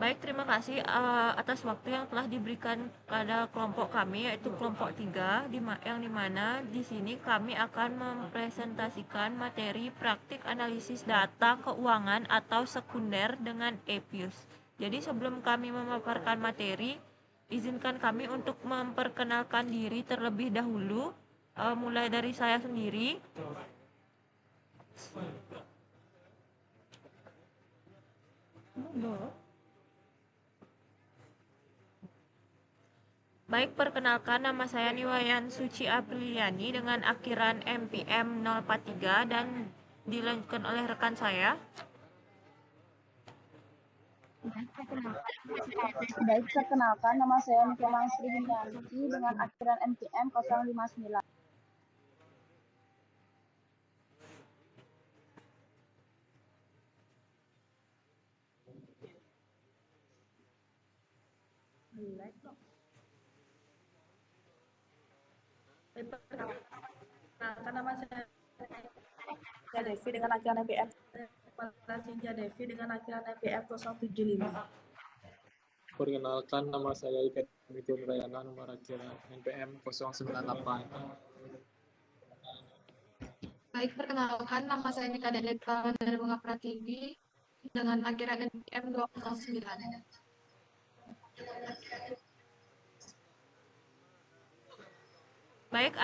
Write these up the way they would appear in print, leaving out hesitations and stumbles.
Baik, terima kasih atas waktu yang telah diberikan pada kelompok kami, yaitu kelompok 3, yang dimana di sini kami akan mempresentasikan materi praktik analisis data keuangan atau sekunder dengan EPUS. Jadi sebelum kami memaparkan materi, izinkan kami untuk memperkenalkan diri terlebih dahulu, mulai dari saya sendiri. Baik, perkenalkan nama saya Niwayan Suci Apriliani dengan akhiran MPM 043 dan dilanjutkan oleh rekan saya. Baik, perkenalkan nama saya Nikema Sri Hinyanti dengan akhiran MPM 059. Perkenalkan nama saya Devi dengan akhiran MPM Sinja Devi dengan akhiran MPM 075. Perkenalkan, nama saya Ika Mitun Rayana, nomor akhiran NPM 098. Baik, perkenalkan nama saya Nika Dedeka dari Bunga Pratiwi dengan akhiran NPM 209. Baik,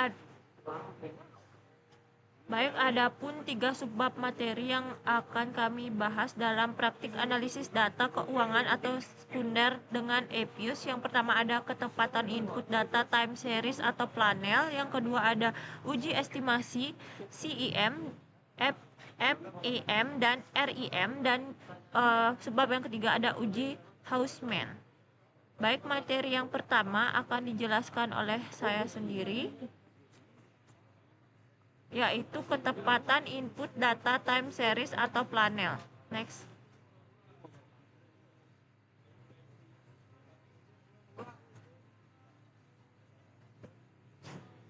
adapun 3 subbab materi yang akan kami bahas dalam praktik analisis data keuangan atau sekunder dengan EPUS. Yang pertama ada ketepatan input data time series atau planel. Yang kedua ada uji estimasi CEM, FEM, dan RIM. Dan subbab yang ketiga ada uji Hausman. Baik, materi yang pertama akan dijelaskan oleh saya sendiri, yaitu ketepatan input data time series atau planel. Next.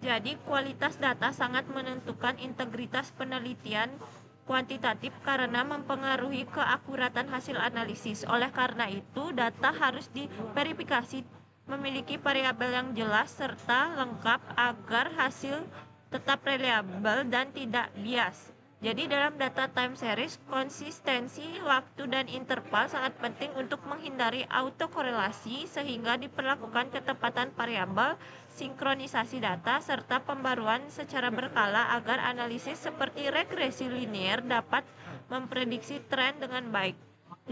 Jadi, kualitas data sangat menentukan integritas penelitian kuantitatif karena mempengaruhi keakuratan hasil analisis. Oleh karena itu, data harus diverifikasi memiliki variabel yang jelas serta lengkap agar hasil tetap reliable dan tidak bias. Jadi dalam data time series, konsistensi waktu dan interval sangat penting untuk menghindari autokorelasi sehingga diperlakukan ketepatan variabel, sinkronisasi data, serta pembaruan secara berkala agar analisis seperti regresi linear dapat memprediksi tren dengan baik.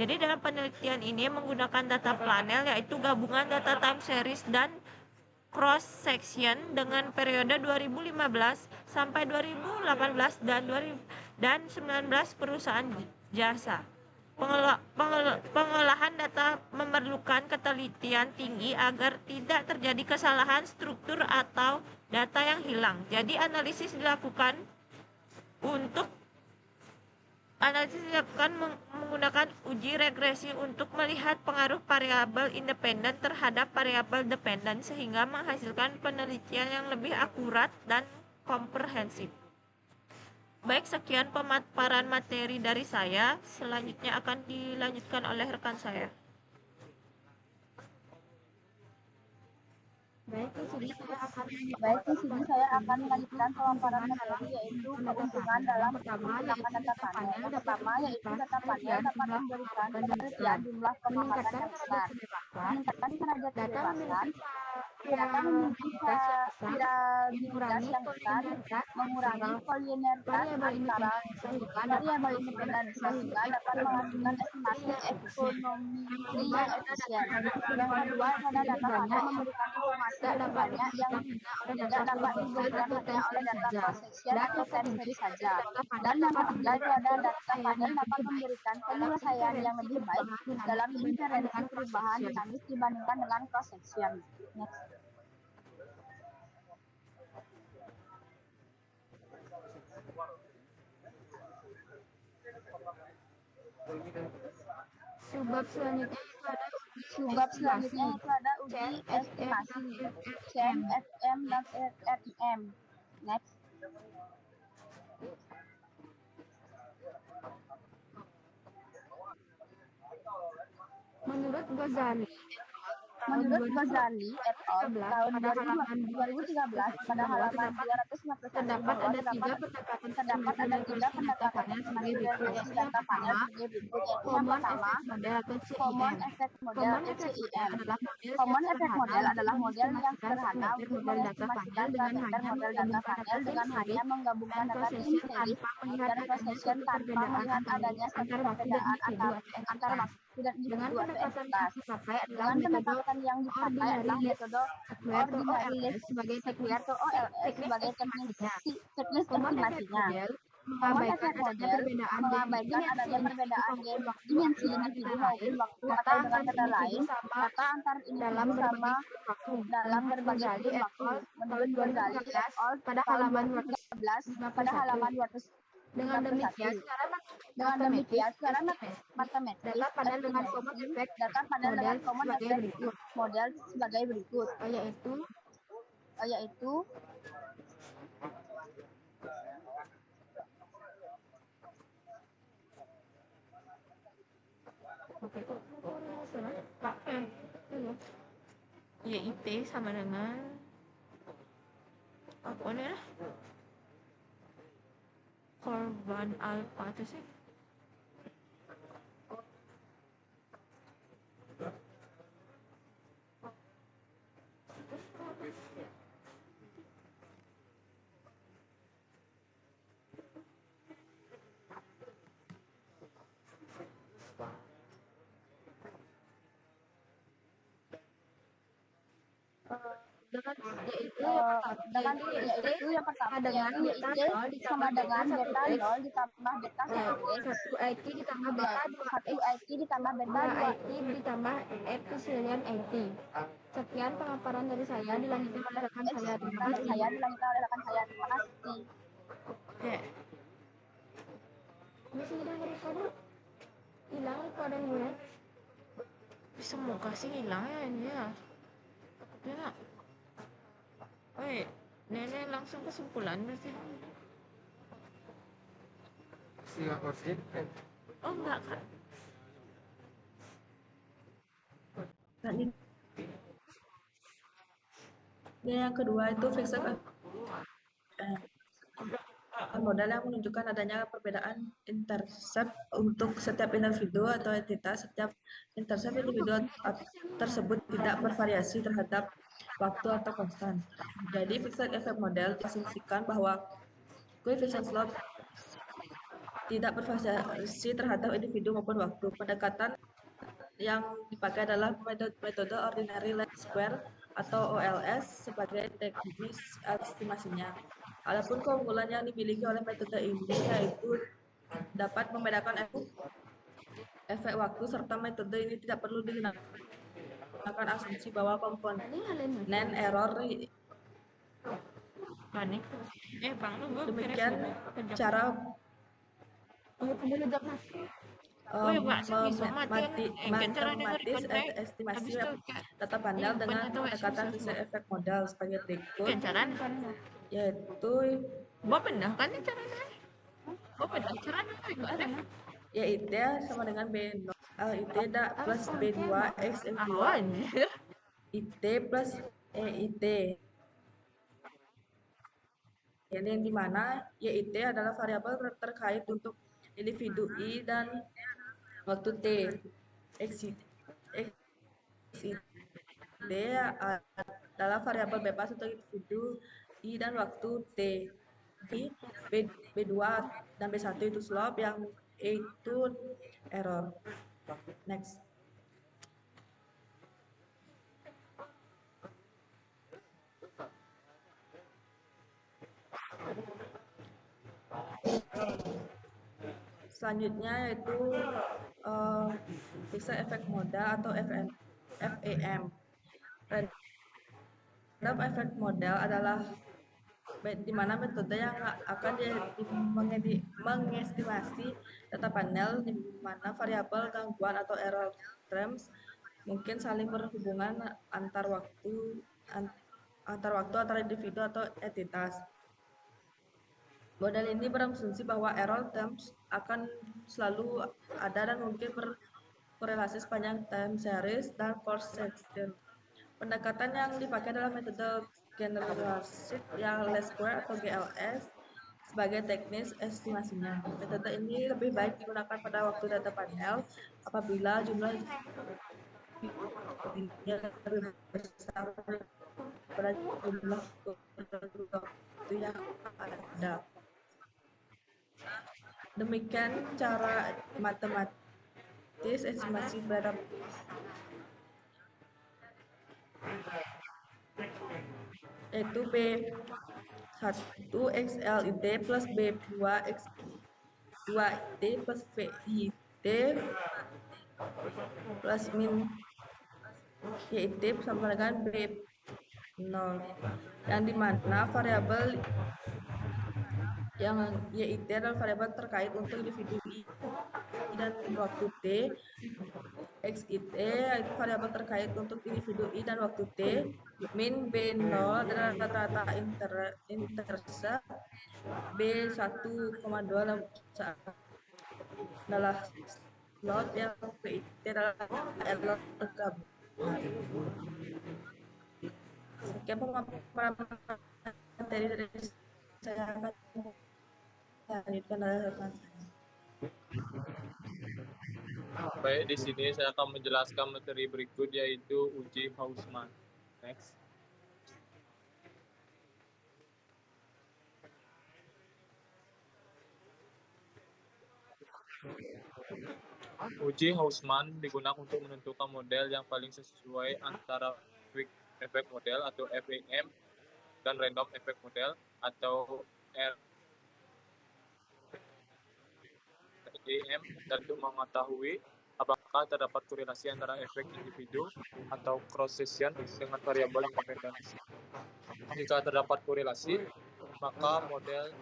Jadi dalam penelitian ini menggunakan data planel, yaitu gabungan data time series dan cross section dengan periode 2015 sampai 2018 dan 19 perusahaan jasa. Pengolahan data memerlukan ketelitian tinggi agar tidak terjadi kesalahan struktur atau data yang hilang. Jadi analisis dilakukan menggunakan uji regresi untuk melihat pengaruh variabel independen terhadap variabel dependen sehingga menghasilkan penelitian yang lebih akurat dan komprehensif. Baik, sekian pemaparan materi dari saya. Selanjutnya akan dilanjutkan oleh rekan saya. Baik, di sini saya akan melanjutkan pemaparan materi yaitu keuntungan dalam menggunakan data panel. Yang pertama yaitu data panel dapat memberikan penelitian jumlah pemangkatan yang besar, meningkatkan derajat kebebasan, data memiliki variabilitas yang besar, mengurangi kolinialitas antara variabel independen sehingga dapat menghasilkan estimasi ekonometri yang efisien. Yang kedua adalah data panel memberikan informasi lebih banyak yang tidak dapat diberikan hanya oleh data cross section atau time series saja. Dan yang ketiga itu ada data panel dapat memberikan penyelesaian yang lebih baik dalam inferensi perubahan dinamis dibandingkan dengan cross section. Next. Subbab selanjutnya itu ada uji estimasi CEM, FM, dan RIM. Next. Menurut Ghazali, Menurut Ghazali et al. Tahun pada halaman 2013 pada halaman 251 terdapat bahwa ada tiga pendekatan terdapat ada tiga estimasi data pendekatan panel sebagai estimasi berikut. regresi Yaitu yang data panel pertama, sebagai berikut, yaitu yang common pertama, effect model atau common CEM. effect model Common atau effect model CEM. adalah model Common yang effect sederhana model untuk adalah model yang mengestimasikan sederhana parameter untuk model data panel mengestimasikan dengan parameter hanya model data menggabungkan panel data tim dengan hanya series menggabungkan dan data tim procession series tanpa melihat dan adanya procession suatu tanpa perbedaan melihat adanya suatu antar waktu dan perbedaan individu atau antara entitas. waktu dan Dengan individu atau pendekatan yang entitas. dipakai adalah Dengan metode pendekatan yang dipakai ordinary adalah least metode square atau ordinary OLS least sebagai square atau OLS teknis sebagai estimasinya. teknis Common effect estimasinya. model Common mengabaikan effect adanya model perbedaan mengabaikan dimensi adanya individu perbedaan maupun waktu dimensi atau dengan individu kata maupun lain, waktu data atau dengan antar kata individu lain, sama data antar dalam individu sama berbagai kurun waktu. dalam Menurut berbagai Ghazali kurun et waktu. al. Tahun Menurut Ghazali et 2013 al. pada tahun halaman 2013 pada 251. halaman Dengan 251. demikian, secara Dengan demikian, secara matematis matematis, data panel dengan common effect data panel model dengan common sebagai effect berikut, model sebagai berikut, yaitu yaitu YIT sama dengan apa nih lah, korban alfa itu sih. yaitu yang pertama dengan yaitu beta YIT 0 sama ditambah dengan beta beta 1x 0 ditambah beta 1x, 1 IT ditambah beta 1 2x IT ditambah beta 2 2. IT ditambah epsilon IT. Sekian pemaparan dari saya, dilanjutkan oleh rekan saya. Terima Dari kasih. saya dilanjutkan oleh rekan saya. Terima kasih. Ya, Masih ada recording? Hilang recordingnya. semoga sih hilang ya ini ya. Takutnya. Oi, nenek langsung kesimpulan berarti. Siang Orchid. Oh enggak kan? Nah, ini yang kedua itu fixed modal yang menunjukkan adanya perbedaan intercept untuk setiap individu atau entitas. Setiap intercept individu tersebut tidak bervariasi terhadap waktu atau konstan. Jadi fixed effect model diasumsikan bahwa coefficient slope tidak bervariasi terhadap individu maupun waktu. Pendekatan yang dipakai adalah metode ordinary least square atau OLS sebagai teknis estimasinya. Adapun keunggulan yang dimiliki oleh metode ini yaitu dapat membedakan efek waktu, serta metode ini tidak perlu digunakan asumsi bahwa komponen error. Panik. Bang, lu gue Demikian beres cara oh ya Pak, saya bisa matiin. Cara matematis dengerin baik. estimasi Habis itu data panel dengan pendekatan fixed effect model sebagai berikut, cara yaitu gua pindah kan nih caranya. Gua pindah caranya enggak deh. YIT sama dengan B0 IT plus B2 X F2 Anjir. IT plus EIT, yang dimana YIT adalah variabel terkait untuk individu I dan waktu T. XIT adalah variabel bebas untuk individu I dan waktu T. B2 dan B1 itu slope, yang E itu error. Next. Selanjutnya yaitu fixed effect model atau FEM. Random effect model adalah di mana metode yang akan mengestimasi data panel di mana variabel gangguan atau error terms mungkin saling berhubungan antar waktu antara individu atau entitas. Model ini berasumsi bahwa error terms akan selalu ada dan mungkin korelasi sepanjang time series, dan force section. Pendekatan yang dipakai adalah metode generalisir yang least square atau GLS sebagai teknis estimasinya. Metode ini lebih baik digunakan pada waktu data panel apabila jumlah individunya lebih besar daripada jumlah waktu yang ada. Demikian cara matematis estimasi pada yaitu B1 XLIT plus B2 X2IT plus VIT plus min YIT sama dengan B0, yang dimana variabel yang YIT adalah variabel terkait untuk individu I dan waktu T. XIT itu variabel terkait untuk individu I dan waktu T. Min B0 adalah rata-rata intercept. B1,2 adalah slot yang VIT adalah error tergabung. Sekian pemaparan materi dari saya, akan lanjutkan dari rekan saya. Baik, di sini saya akan menjelaskan materi berikut yaitu uji Hausman. Next. Uji Hausman digunakan untuk menentukan model yang paling sesuai antara Quick Effect Model atau FEM dan Random Effect Model atau REM, dan untuk mengetahui apakah terdapat korelasi antara efek individu atau cross section dengan variabel independen. Jika terdapat korelasi, maka model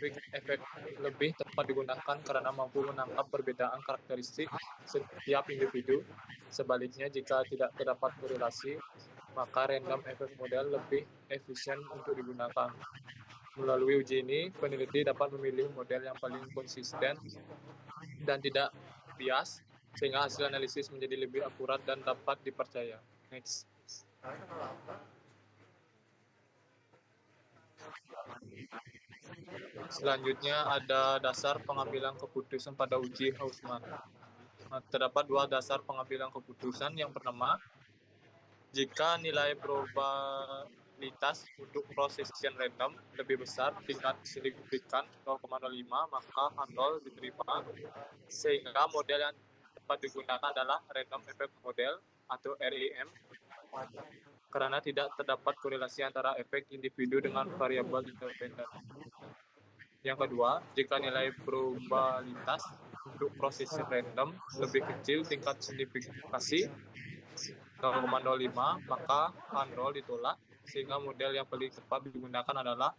Quick Effect lebih tepat digunakan karena mampu menangkap perbedaan karakteristik setiap individu. Sebaliknya, jika tidak terdapat korelasi, maka Random Effect Model lebih efisien untuk digunakan. Melalui uji ini, peneliti dapat memilih model yang paling konsisten dan tidak bias, sehingga hasil analisis menjadi lebih akurat dan dapat dipercaya. Next. Selanjutnya ada dasar pengambilan keputusan pada uji Hausman. Terdapat dua dasar pengambilan keputusan. Yang pertama, jika nilai probabilitas untuk cross section random lebih besar tingkat signifikan 0,05, maka H0 diterima, sehingga model yang dapat digunakan adalah Random Effect Model atau REM, karena tidak terdapat korelasi antara efek individu dengan variabel independen. Yang kedua, jika nilai probabilitas untuk proses random lebih kecil tingkat signifikasi 0,05, maka H0 ditolak, sehingga model yang paling tepat digunakan adalah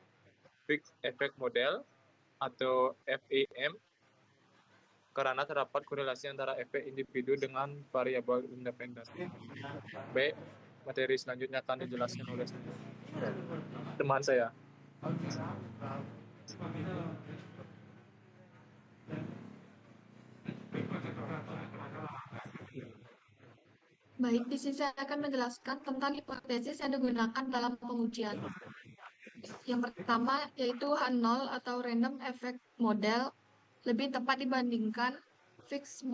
Fixed Effect Model atau FEM, karena terdapat korelasi antara efek individu dengan variabel independen. Baik, materi selanjutnya akan dijelaskan oleh teman saya. Baik, di sini saya akan menjelaskan tentang hipotesis yang digunakan dalam pengujian. Yang pertama yaitu H0 atau Random Effect Model lebih tepat dibandingkan Fixed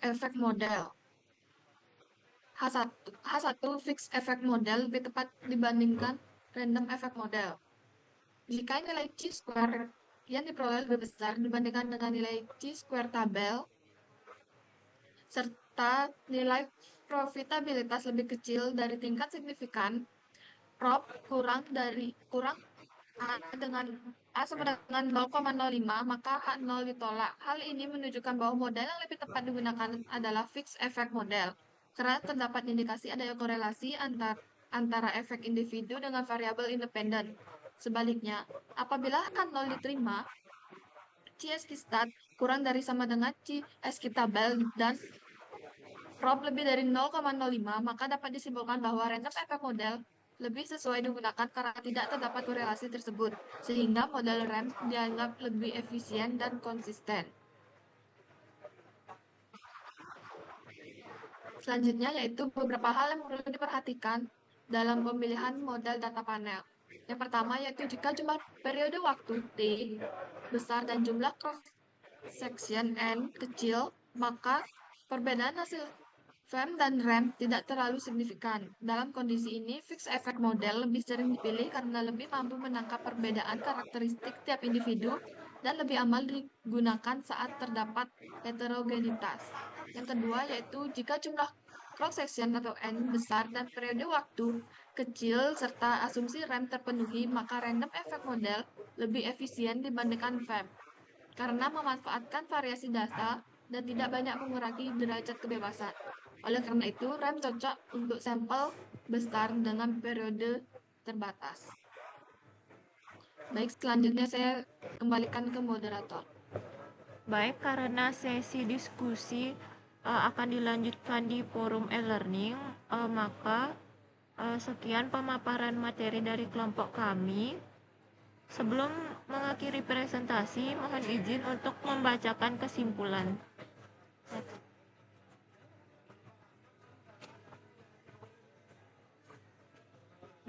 Effect Model. H1 Fixed Effect Model lebih tepat dibandingkan Random Effect Model. Jika nilai chi-square yang diperoleh lebih besar dibandingkan dengan nilai chi-square tabel, serta nilai profitabilitas lebih kecil dari tingkat signifikan, prop kurang A sama dengan 0,05, maka H0 ditolak. Hal ini menunjukkan bahwa model yang lebih tepat digunakan adalah Fixed Effect Model, karena terdapat indikasi adanya korelasi antara efek individu dengan variabel independen. Sebaliknya, apabila H0 diterima, chi-stat kurang dari sama dengan chi-tabel dan prop lebih dari 0,05, maka dapat disimpulkan bahwa Random Effect Model lebih sesuai digunakan karena tidak terdapat korelasi tersebut, sehingga model REM dianggap lebih efisien dan konsisten. Selanjutnya yaitu beberapa hal yang perlu diperhatikan dalam pemilihan model data panel. Yang pertama yaitu jika jumlah periode waktu T besar dan jumlah cross section N kecil, maka perbedaan hasil FEM dan RAM tidak terlalu signifikan. Dalam kondisi ini, fixed effect model lebih sering dipilih karena lebih mampu menangkap perbedaan karakteristik tiap individu dan lebih aman digunakan saat terdapat heterogenitas. Yang kedua yaitu jika jumlah cross-section atau N besar dan periode waktu kecil serta asumsi RAM terpenuhi, maka random effect model lebih efisien dibandingkan FEM karena memanfaatkan variasi data dan tidak banyak mengurangi derajat kebebasan. Oleh karena itu, RAM cocok untuk sampel besar dengan periode terbatas. Baik, selanjutnya saya kembalikan ke moderator. Baik, karena sesi diskusi akan dilanjutkan di forum e-learning, maka sekian pemaparan materi dari kelompok kami. Sebelum mengakhiri presentasi, mohon izin untuk membacakan kesimpulan.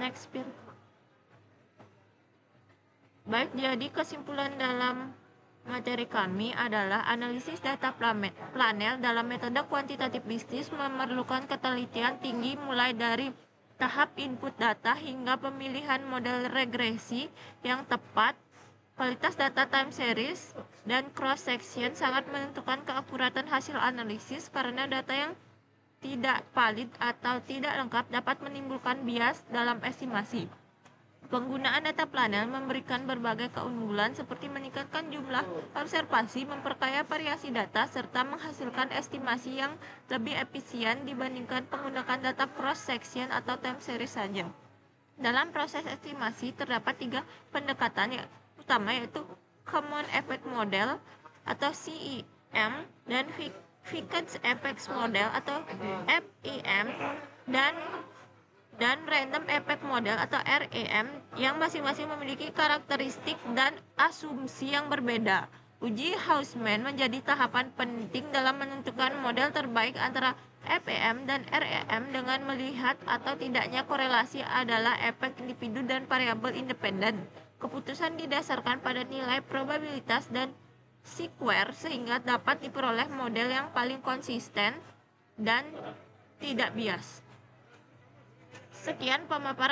Next, Pir. Baik, jadi kesimpulan dalam materi kami adalah analisis data panel dalam metode kuantitatif bisnis memerlukan ketelitian tinggi mulai dari tahap input data hingga pemilihan model regresi yang tepat. Kualitas data time series dan cross section sangat menentukan keakuratan hasil analisis karena data yang tidak valid atau tidak lengkap dapat menimbulkan bias dalam estimasi. Penggunaan data panel memberikan berbagai keunggulan seperti meningkatkan jumlah observasi, memperkaya variasi data, serta menghasilkan estimasi yang lebih efisien dibandingkan menggunakan data cross-section atau time series saja. Dalam proses estimasi terdapat 3 pendekatan yang utama yaitu Common Effect Model atau CEM dan Fickets Effects Model atau FEM dan Random Effect Model atau RAM yang masing-masing memiliki karakteristik dan asumsi yang berbeda. Uji Hausman menjadi tahapan penting dalam menentukan model terbaik antara FEM dan RAM dengan melihat atau tidaknya korelasi adalah efek individu dan variabel independen. Keputusan didasarkan pada nilai probabilitas dan square sehingga dapat diperoleh model yang paling konsisten dan tidak bias. Sekian pemaparan